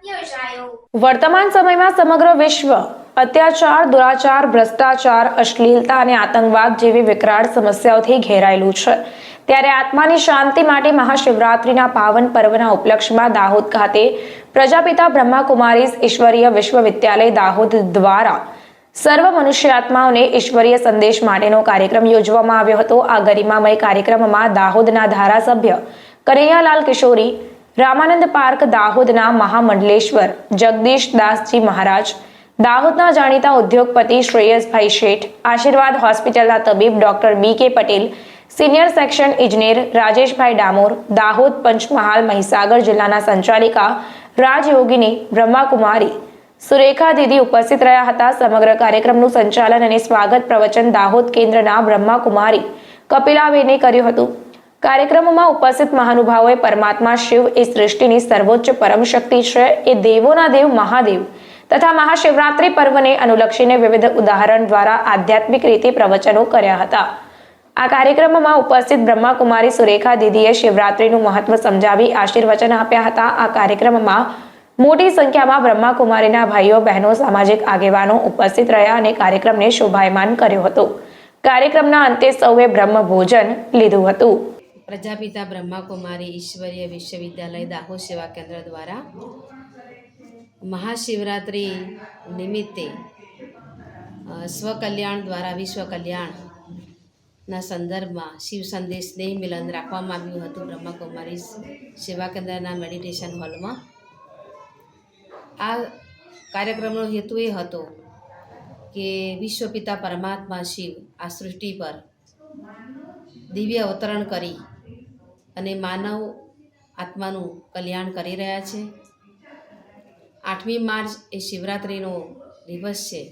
યોજાયો। વર્તમાન સમયમાં સમગ્ર વિશ્વ અત્યાચાર, દુરાચાર, ભ્રષ્ટાચાર, અશ્લીલતા અને આતંકવાદ જેવી વિકરાળ સમસ્યાઓથી ઘેરાયેલું છે। ત્યારે આત્માની શાંતિ માટે મહાશિવરાત્રિના પાવન પર્વના ઉપલક્ષમાં દાહોદ ખાતે પ્રજાપિતા બ્રહ્માકુમારીઝ ઈશ્વરીય વિશ્વવિદ્યાલય દાહોદ દ્વારા સર્વ મનુષ્ય આત્માઓને ઈશ્વરીય સંદેશ માટેનો કાર્યક્રમ યોજવામાં આવ્યો હતો। આ ગરિમામય કાર્યક્રમમાં દાહોદના ધારાસભ્ય કનૈયાલાલ કિશોરી, રામાનંદ પાર્ક દાહોદના મહામંડલેશ્વર જગદીશ દાસજી મહારાજ, દાહોદના જાણીતા ઉદ્યોગપતિ શ્રેયસભાઈ શેઠ, આશીર્વાદ હોસ્પિટલના તબીબ ડોક્ટર બી.કે. પટેલ, સિનિયર સેક્શન ઇજનેર રાજેશભાઈ ડામોર, દાહોદ પંચમહાલ મહીસાગર જિલ્લાના સંચાલિકા રાજયોગિની બ્રહ્માકુમારી સુરેખા દીદી ઉપસ્થિત રહ્યા હતા। સમગ્ર કાર્યક્રમનું સંચાલન અને સ્વાગત પ્રવચન દાહોદ કેન્દ્રના બ્રહ્માકુમારી કપિલાબેને કર્યું હતું। કાર્યક્રમમાં ઉપસ્થિત મહાનુભાવોએ પરમાત્મા શિવ એ સૃષ્ટિની સર્વોચ્ચ પરમ શક્તિ છે, એ દેવોના દેવ મહાદેવ તથા મહાશિવરાત્રિ પર્વને અનુલક્ષીને વિવિધ ઉદાહરણ દ્વારા આધ્યાત્મિક રીતે પ્રવચનો કર્યા હતા। આ કાર્યક્રમમાં ઉપસ્થિત બ્રહ્માકુમારી સુરેખા દીદીએ શિવરાત્રિનું મહત્વ સમજાવી આશીર્વચન આપ્યા હતા। આ કાર્યક્રમમાં મોટી સંખ્યામાં બ્રહ્માકુમારીના ભાઈઓ બહેનો, સામાજિક આગેવાનો ઉપસ્થિત રહ્યા અને કાર્યક્રમને શોભાયમાન કર્યો હતો। કાર્યક્રમના અંતે સૌએ બ્રહ્મ ભોજન લીધું હતું। પ્રજાપિતા બ્રહ્માકુમારી ઈશ્વરીય વિશ્વવિદ્યાલય દાહોદ સેવા કેન્દ્ર દ્વારા મહાશિવરાત્રિ નિમિત્તે સ્વકલ્યાણ દ્વારા વિશ્વ કલ્યાણના સંદર્ભમાં શિવ સંદેશ સ્નેહ મિલન રાખવામાં આવ્યું હતું બ્રહ્માકુમારી સેવા કેન્દ્રના મેડિટેશન હોલમાં। આ કાર્યક્રમનો હેતુ એ હતો કે વિશ્વપિતા પરમાત્મા શિવ આ સૃષ્ટિ પર દિવ્ય અવતરણ કરી અને માનવ આત્માનું કલ્યાણ કરી રહ્યા છે। 8મી માર્ચ એ શિવરાત્રિનો દિવસ છે।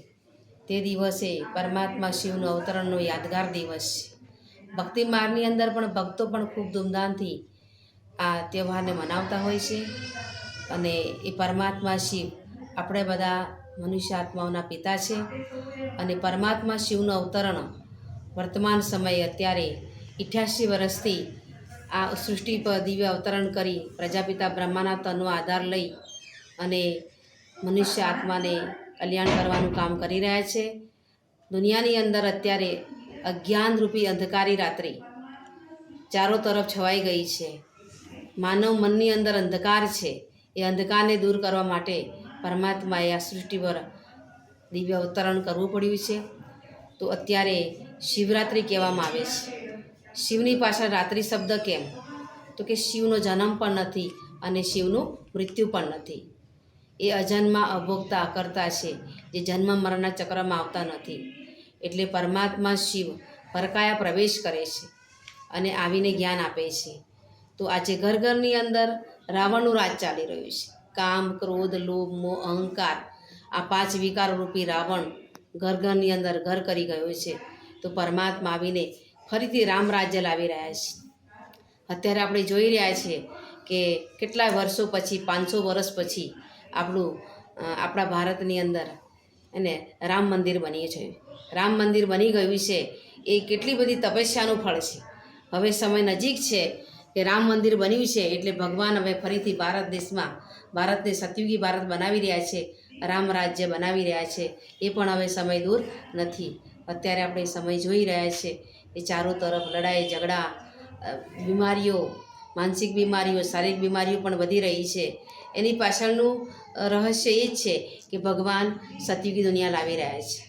તે દિવસે પરમાત્મા શિવનું અવતરણનો યાદગાર દિવસ છે। ભક્તિ માર્ગની અંદર પણ ભક્તો પણ ખૂબ ધૂમધામથી આ તહેવારને મનાવતા હોય છે અને એ પરમાત્મા શિવ આપણે બધા મનુષ્ય આત્માઓના પિતા છે અને પરમાત્મા શિવનું અવતરણ વર્તમાન સમયે અત્યારે 88 વર્ષથી આ સૃષ્ટિ પર દિવ્ય અવતરણ કરી પ્રજાપિતા બ્રહ્માના તનનો આધાર લઈ અને મનુષ્ય આત્માને કલ્યાણ કરવાનું કામ કરી રહ્યા છે। દુનિયાની અંદર અત્યારે અજ્ઞાનરૂપી અંધકારી રાત્રિ ચારો તરફ છવાઈ ગઈ છે। માનવ મનની અંદર અંધકાર છે, એ અંધકારને દૂર કરવા માટે પરમાત્માએ આ સૃષ્ટિ પર દિવ્ય અવતરણ કરવું પડ્યું છે। તો અત્યારે શિવરાત્રિ કહેવામાં આવે છે। શિવની પાછળ રાત્રિ શબ્દ કેમ? તો કે શિવનો જન્મ પણ નથી અને શિવનું મૃત્યુ પણ નથી। એ અજન્મા, અભોગતા, અકર્તા છે, જે જન્મ મરણના ચક્રમાં આવતા નથી। એટલે પરમાત્મા શિવ પરકાયા પ્રવેશ કરે છે અને આવીને જ્ઞાન આપે છે। તો આજે ઘર ઘરની અંદર રાવણનું રાજ ચાલી રહ્યું છે। કામ, ક્રોધ, લોભ, મોહ, અહંકાર, આ 5 વિકારરૂપી રાવણ ઘર ઘરની અંદર ઘર કરી ગયો છે। તો પરમાત્મા આવીને ફરીથી રામ રાજ્ય લાવી રહ્યા છે। અત્યારે આપણે જોઈ રહ્યા છીએ કે કેટલાય વર્ષો પછી, 500 વર્ષ પછી આપણા ભારતની અંદર એને રામ મંદિર બન્યું છે। રામ મંદિર બની ગયું છે એ કેટલી બધી તપસ્યાનું ફળ છે। હવે સમય નજીક છે કે રામ મંદિર બન્યું છે એટલે ભગવાન હવે ફરીથી ભારત દેશમાં ભારતને સતયુગી ભારત બનાવી રહ્યા છે, રામ રાજ્ય બનાવી રહ્યા છે। એ પણ હવે સમય દૂર નથી। અત્યારે આપણે સમય જોઈ રહ્યા છે એ ચારો તરફ લડાઈ ઝઘડા, બીમારીઓ, માનસિક બીમારીઓ, શારીરિક બીમારીઓ પણ વધી રહી છે। એની પાછળનું રહસ્ય એ જ છે કે ભગવાન સતયુગી દુનિયા લાવી રહ્યા છે।